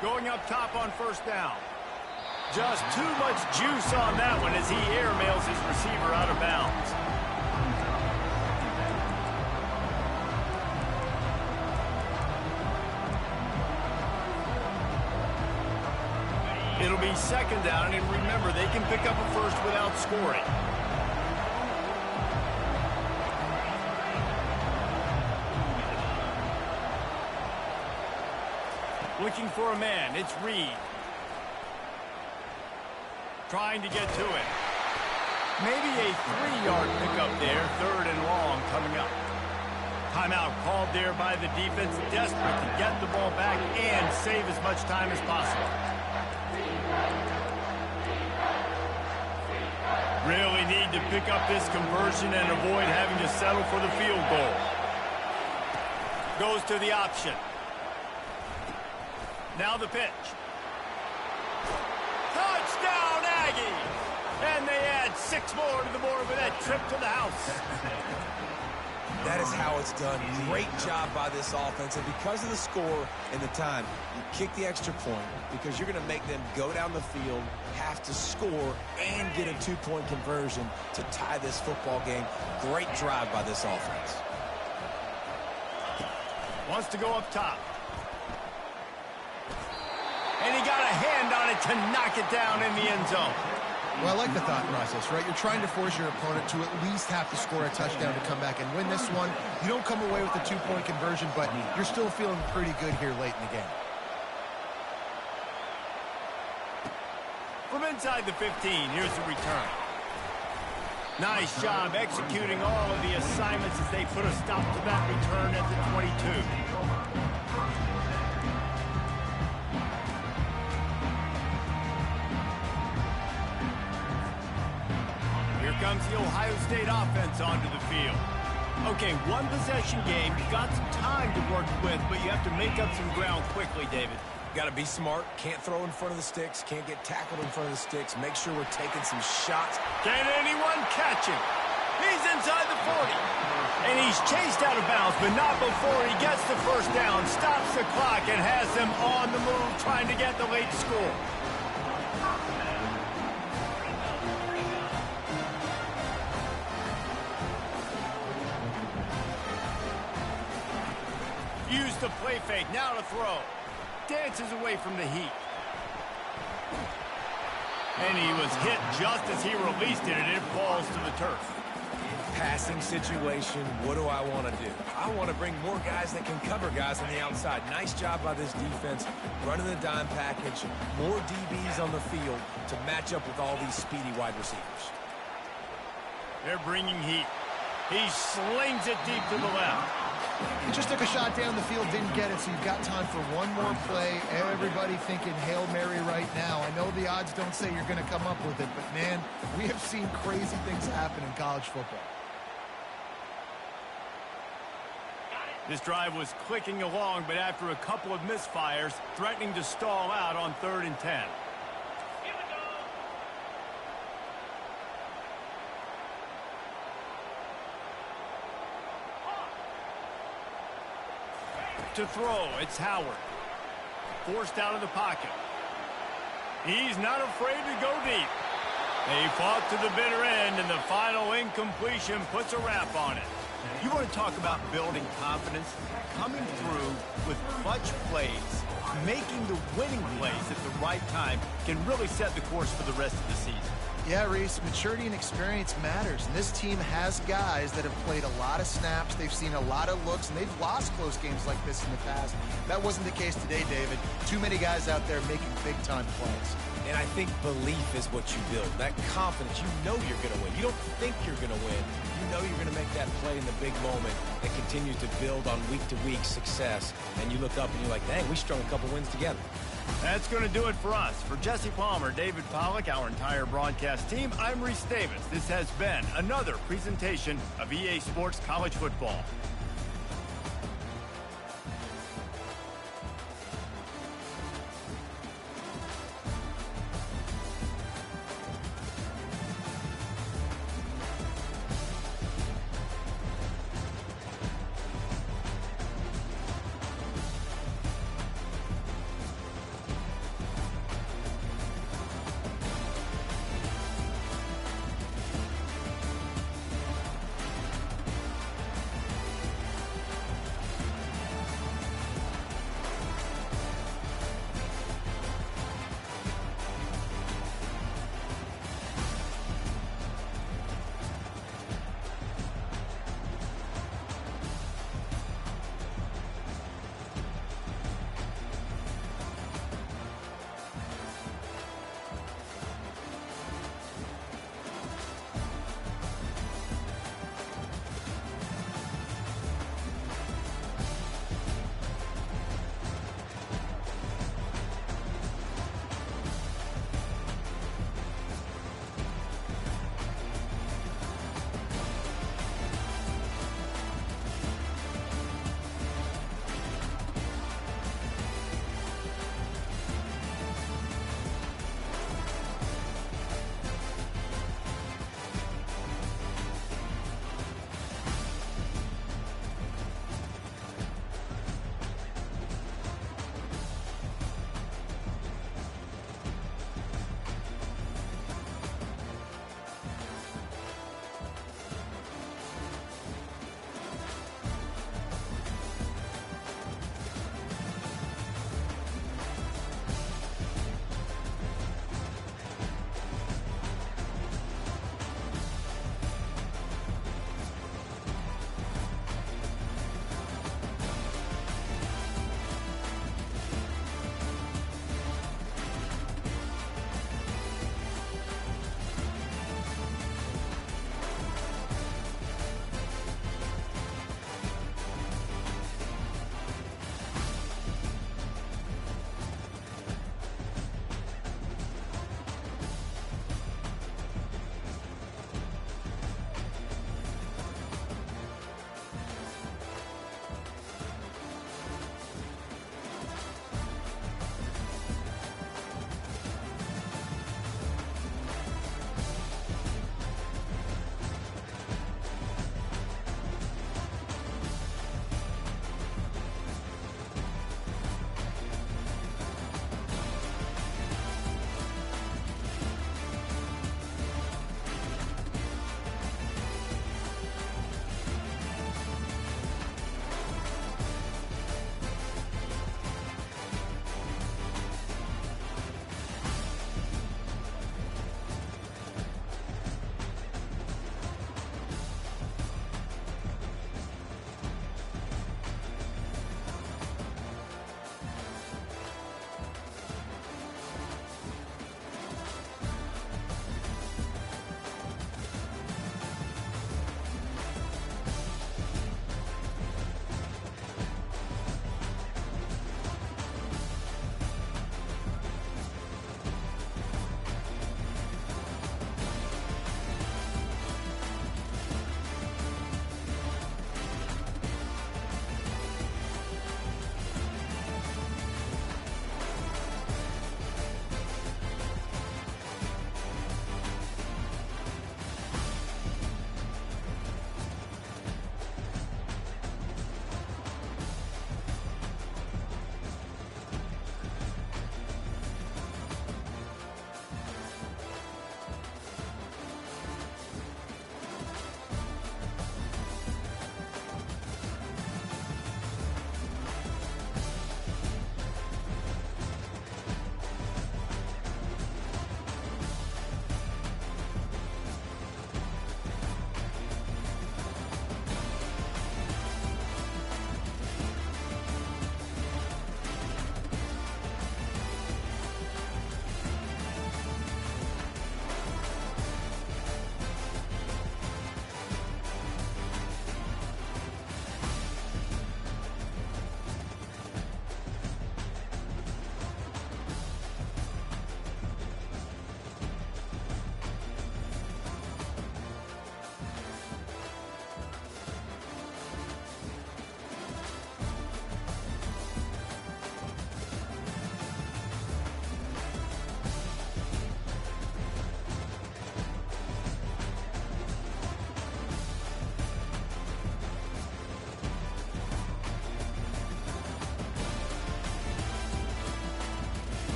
Going up top on 1st down. Just too much juice on that one as he airmails his receiver out of bounds. It'll be 2nd down, and remember, they can pick up a 1st without scoring. Looking for a man, it's Reed. Trying to get to it. Maybe a 3-yard pickup there, 3rd and long coming up. Timeout called there by the defense, desperate to get the ball back and save as much time as possible. Really need to pick up this conversion and avoid having to settle for the field goal. Goes to the option. Now the pitch. Touchdown, Aggies! And they add 6 more to the board with that trip to the house. That is how it's done. Great job by this offense. And because of the score and the time, you kick the extra point because you're going to make them go down the field, have to score, and get a 2-point conversion to tie this football game. Great drive by this offense. Wants to go up top. And he got a hand on it to knock it down in the end zone. Well, I like the thought process, right? You're trying to force your opponent to at least have to score a touchdown to come back and win this one. You don't come away with a 2-point conversion, but you're still feeling pretty good here late in the game. From inside the 15, here's the return. Nice job executing all of the assignments as they put a stop to that return at the 22. Comes the Ohio State offense onto the field. Okay, 1 possession game. You've got some time to work with, but you have to make up some ground quickly, David. Got to be smart. Can't throw in front of the sticks. Can't get tackled in front of the sticks. Make sure we're taking some shots. Can anyone catch him? He's inside the 40. And he's chased out of bounds, but not before he gets the 1st down, stops the clock, and has them on the move trying to get the late score. Used to play fake, now to throw. Dances away from the heat. And he was hit just as he released it, and it falls to the turf. Passing situation, what do I want to do? I want to bring more guys that can cover guys on the outside. Nice job by this defense, running the dime package, more DBs on the field to match up with all these speedy wide receivers. They're bringing heat. He slings it deep to the left. He just took a shot down the field, didn't get it, so you've got time for one more play. Everybody thinking Hail Mary right now. I know the odds don't say you're going to come up with it, but, man, we have seen crazy things happen in college football. This drive was clicking along, but after a couple of misfires, threatening to stall out on 3rd and 10. To throw, it's Howard. Forced out of the pocket. He's not afraid to go deep. They fought to the bitter end, and the final incompletion puts a wrap on it. You want to talk about building confidence? Coming through with clutch plays, making the winning plays at the right time can really set the course for the rest of the season. Yeah, Reese, maturity and experience matters. And this team has guys that have played a lot of snaps. They've seen a lot of looks, and they've lost close games like this in the past. That wasn't the case today, David. Too many guys out there making big-time plays. And I think belief is what you build. That confidence, you know you're going to win. You don't think you're going to win. You know you're going to make that play in the big moment and continue to build on week-to-week success. And you look up and you're like, dang, we strung a couple wins together. That's going to do it for us. For Jesse Palmer, David Pollack, our entire broadcast team, I'm Reese Davis. This has been another presentation of EA Sports College Football.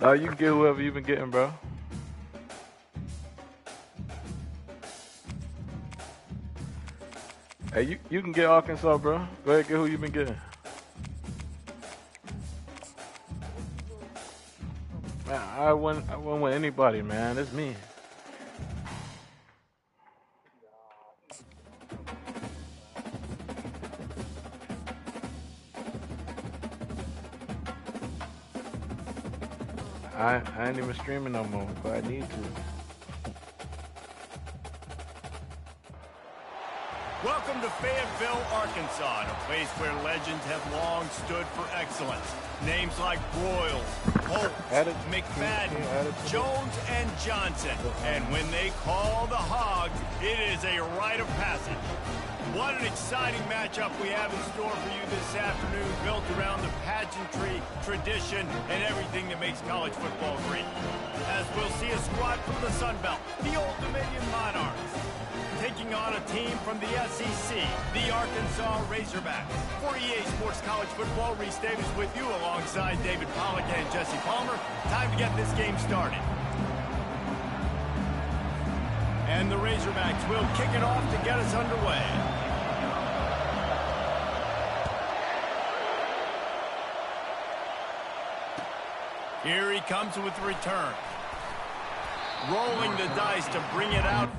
You can get whoever you've been getting, bro. Hey, you can get Arkansas, bro. Go ahead, get who you've been getting. Man, I wouldn't with anybody, man. It's me. I ain't even streaming no more, but I need to. Welcome to Fayetteville, Arkansas, a place where legends have long stood for excellence. Names like Broyles, Holt, McFadden, Jones, and Johnson. And when they call the Hogs, it is a rite of passage. What an exciting matchup we have in store for you this afternoon, built around the pageantry, tradition, and everything that makes college football great. As we'll see a squad from the Sun Belt, the Old Dominion Monarchs, taking on a team from the SEC, the Arkansas Razorbacks. For EA Sports College Football, Reese Davis with you alongside David Pollack and Jesse Palmer. Time to get this game started. And the Razorbacks will kick it off to get us underway. Here he comes with the return. Rolling the dice to bring it out.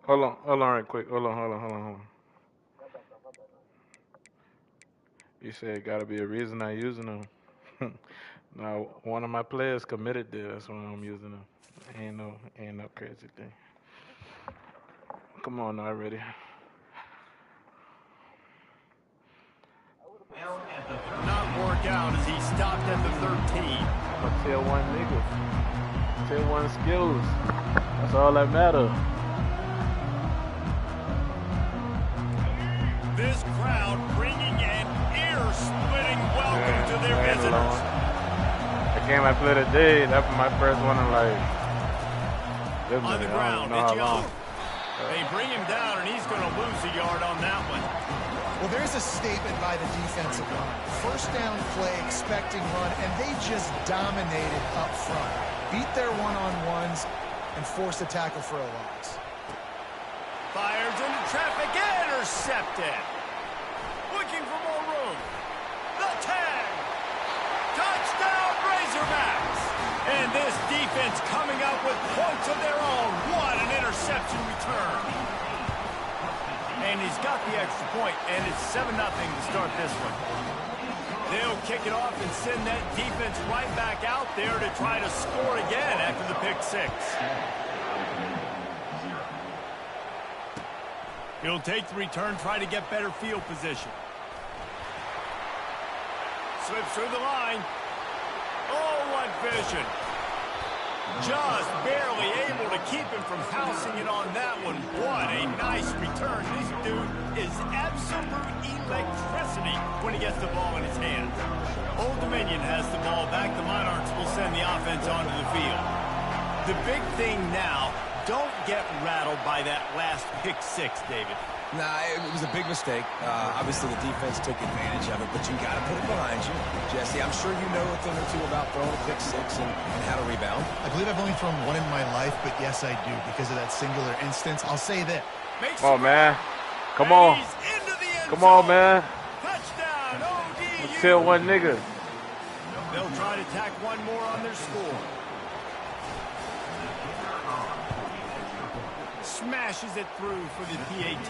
Hold on right quick. Hold on. You said it gotta be a reason I'm using them. Now, one of my players committed there, that's why I'm using them. Ain't no crazy thing. Come on now, ready. Not work out as he stopped at the 13. But tier 1 niggas. Tier 1 skills. That's all that matters. This crowd bringing an ear-splitting welcome to their visitors. The game I played today, that's my first one in like on the ground, they bring him down, and he's going to lose a yard on that one. Well, there's a statement by the defensive line. First down play, expecting run, and they just dominated up front. Beat their one-on-ones and forced a tackle for a loss. Fires into traffic, intercepted. Looking for more room. The tag. Touchdown, Razorbacks. And this defense coming up with points of their own. What an interception return. And he's got the extra point, and it's 7-0 to start this one. They'll kick it off and send that defense right back out there to try to score again after the pick six. He'll take the return, try to get better field position. Slips through the line. Oh, what vision. Just barely able to keep him from housing it on that one. What a nice return. This dude is absolute electricity when he gets the ball in his hands. Old Dominion has the ball back. The Monarchs will send the offense onto the field. The big thing now, don't get rattled by that last pick six, David. Nah, it was a big mistake. Obviously, the defense took advantage of it, but you got to put it behind you. Jesse, I'm sure you know a thing or two about throwing a pick six and how to rebound. I believe I've only thrown one in my life, but yes, I do. Because of that singular instance, I'll say that. Come on, man. Come on. He's into the Come on, man. Touchdown, ODU. Let's kill one nigga. They'll try to tack one more on their score. Smashes it through for the PAT.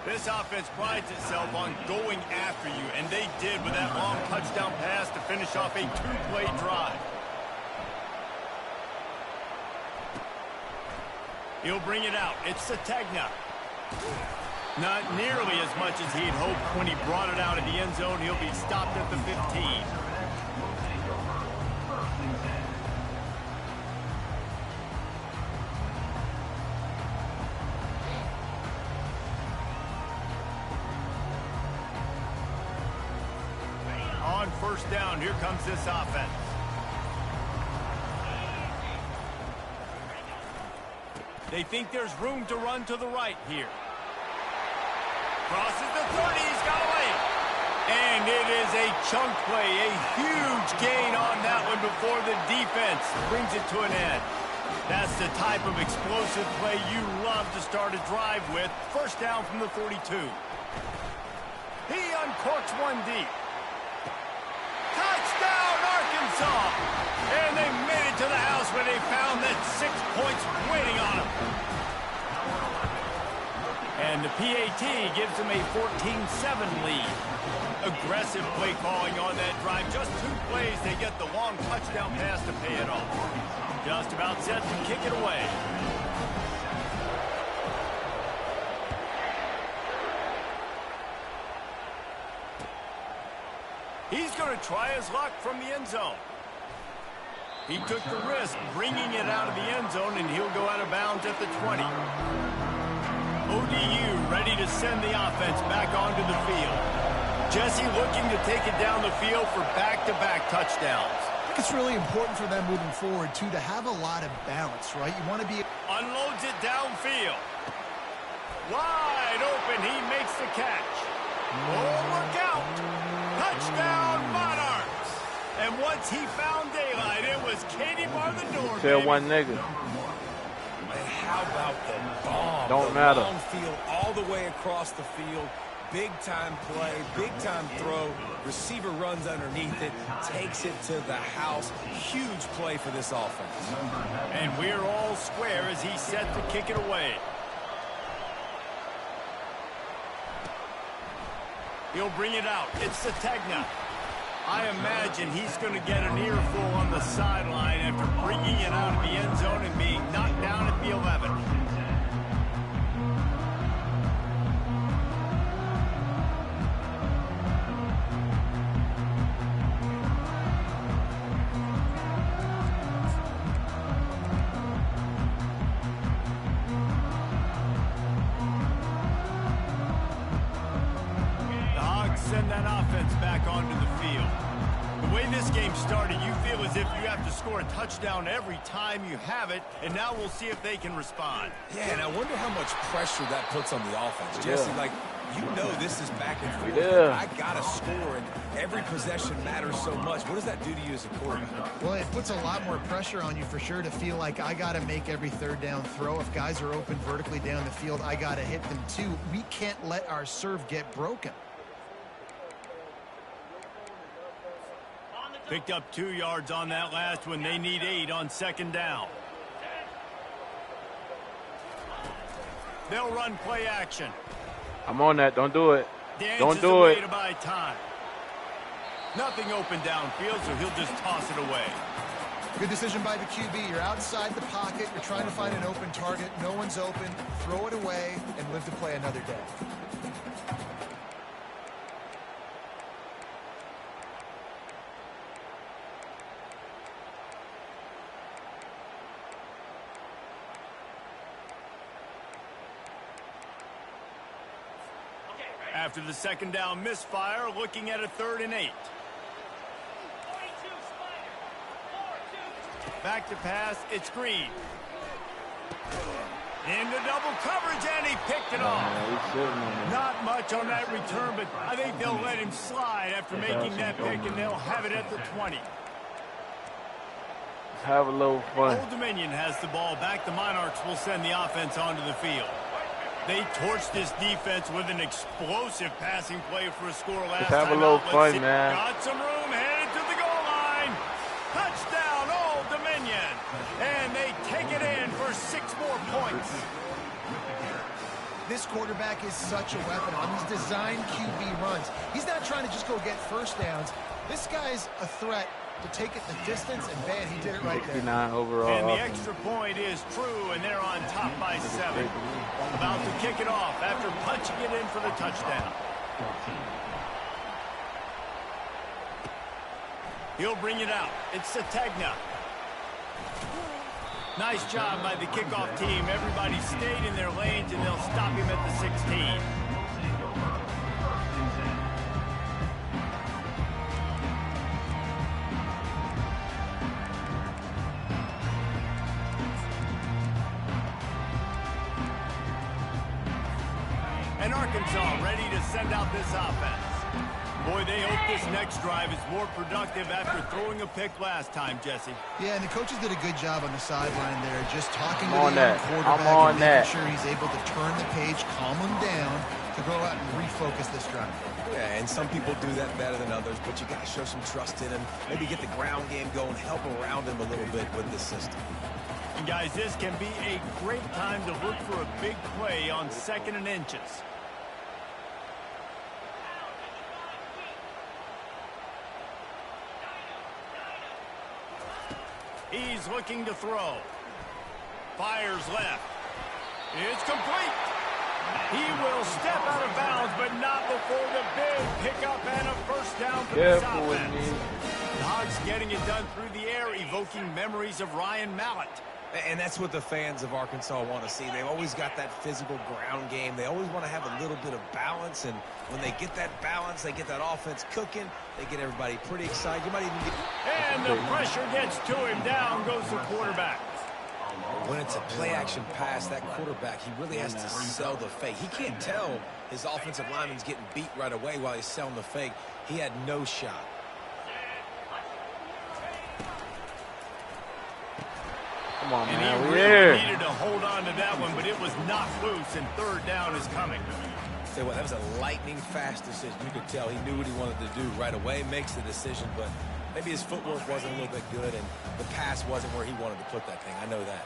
This offense prides itself on going after you, and they did with that long touchdown pass to finish off a two-play drive. He'll bring it out. It's Sategna. Not nearly as much as he'd hoped when he brought it out of the end zone. He'll be stopped at the 15. On first down, here comes this offense. They think there's room to run to the right here. Crosses the 30, he's got away. And it is a chunk play, a huge gain on that one before the defense brings it to an end. That's the type of explosive play you love to start a drive with. First down from the 42. He uncorks one deep. Touchdown, Arkansas! And they made it to the house when they found that 6 points waiting on them. And the PAT gives them a 14-7 lead. Aggressive play calling on that drive. Just 2 plays, they get the long touchdown pass to pay it off. Just about set to kick it away. He's going to try his luck from the end zone. He took the risk bringing it out of the end zone, and he'll go out of bounds at the 20. ODU ready to send the offense back onto the field. Jesse looking to take it down the field for back-to-back touchdowns. I think it's really important for them moving forward, too, to have a lot of balance, right? You want to be... Unloads it downfield. Wide open, he makes the catch. Oh, look out. Touchdown, Monarchs. And once he found daylight, it was Katie bar the door. Tell one nigga. And how about the bomb? Don't matter. Long field all the way across the field. Big-time play, big-time throw. Receiver runs underneath it, takes it to the house. Huge play for this offense. And we're all square as he's set to kick it away. He'll bring it out. It's Sategna. I imagine he's going to get an earful on the sideline after bringing it out of the end zone and being knocked down at the 11. Send that offense back onto the field. The way this game started, you feel as if you have to score a touchdown every time you have it, and now we'll see if they can respond. Yeah, and I wonder how much pressure that puts on the offense. Jesse, like, you know this is back and forth. Yeah. I got to score, and every possession matters so much. What does that do to you as a quarterback? Well, it puts a lot more pressure on you for sure to feel like I got to make every third down throw. If guys are open vertically down the field, I got to hit them too. We can't let our serve get broken. Picked up 2 yards on that last one. They need 8 on second down. They'll run play action. I'm on that. Don't do it. Dances Don't do away it. to buy time. Nothing open downfield, so he'll just toss it away. Good decision by the QB. You're outside the pocket. You're trying to find an open target. No one's open. Throw it away and live to play another day. After the second down misfire, looking at a 3rd and 8. Back to pass, it's Green. Into double coverage, and he picked it off. Not much on that return, but I think they'll let him slide after making that pick, and they'll have it at the 20. Have a little fun. Old Dominion has the ball back. The Monarchs will send the offense onto the field. They torched this defense with an explosive passing play for a score last Just have a time little out. fun, man. Got some room, headed to the goal line. Touchdown, Old Dominion. And they take it in for 6 more points. This quarterback is such a weapon on these designed QB runs. He's not trying to just go get first downs. This guy's a threat to take it the distance, and man, he did it right there. 69 overall. And the extra point is true, and they're on top by 7. About to kick it off after punching it in for the touchdown. He'll bring it out. It's Sategna. Nice job by the kickoff team. Everybody stayed in their lanes, and they'll stop him at the 16. And Arkansas ready to send out this offense. Boy, they hope this next drive is more productive after throwing a pick last time, Jesse. Yeah, and the coaches did a good job on the sideline there, just talking to I'm on the young that. quarterback I'm on and that. making sure he's able to turn the page, calm him down, to go out and refocus this drive. Yeah, and some people do that better than others, but you got to show some trust in him. Maybe get the ground game going, help around him a little bit with this system. And guys, this can be a great time to look for a big play on 2nd and inches. He's looking to throw. Fires left. It's complete. He will step out of bounds, but not before the big pickup and a first down for this Careful with offense. me. The Hogs getting it done through the air, evoking memories of Ryan Mallett. And that's what the fans of Arkansas want to see. They've always got that physical ground game. They always want to have a little bit of balance, and when they get that balance, they get that offense cooking, they get everybody pretty excited. You might even get... And the pressure gets to him. Down goes the quarterback. When it's a play-action pass, that quarterback, he really has to sell the fake. He can't tell his offensive lineman's getting beat right away while he's selling the fake. He had no shot. Come on, And man. he We're really here. needed to hold on to that one, but it was knocked loose, and 3rd down is coming. Say what, that was a lightning fast decision. You could tell he knew what he wanted to do right away, makes the decision, but maybe his footwork wasn't a little bit good, and the pass wasn't where he wanted to put that thing. I know that.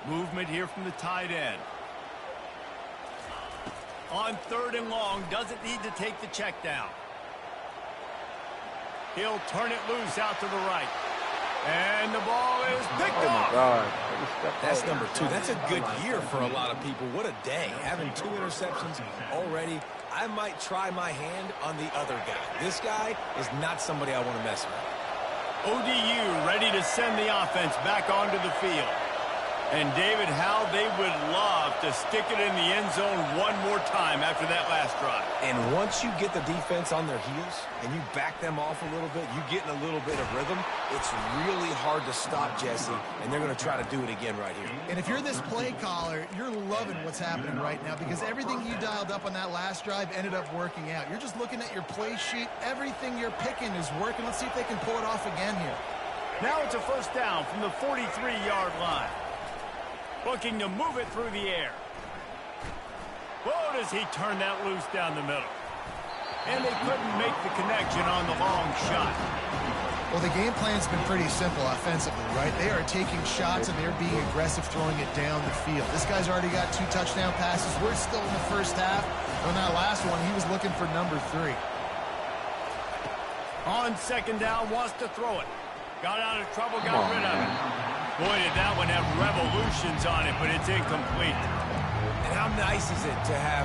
Movement here from the tight end. On 3rd and long, doesn't need to take the check down. He'll turn it loose out to the right. And the ball is picked Oh, my off. God. That's number 2. That's a good year for a lot of people. What a day. Having 2 interceptions already. I might try my hand on the other guy. This guy is not somebody I want to mess with. ODU ready to send the offense back onto the field. And David, how they would love to stick it in the end zone one more time after that last drive. And once you get the defense on their heels and you back them off a little bit, you get in a little bit of rhythm, it's really hard to stop, Jesse, and they're going to try to do it again right here. And if you're this play caller, you're loving what's happening right now because everything you dialed up on that last drive ended up working out. You're just looking at your play sheet. Everything you're picking is working. Let's see if they can pull it off again here. Now it's a first down from the 43-yard line. Looking to move it through the air. Whoa, does he turn that loose down the middle. And they couldn't make the connection on the long shot. Well, the game plan's been pretty simple offensively, right? They are taking shots and they're being aggressive throwing it down the field. This guy's already got 2 touchdown passes. We're still in the first half. On that last one, he was looking for number 3. On 2nd down, wants to throw it. Got out of trouble, got rid of it. Boy, did that one have revolutions on it, but it's incomplete. And how nice is it to have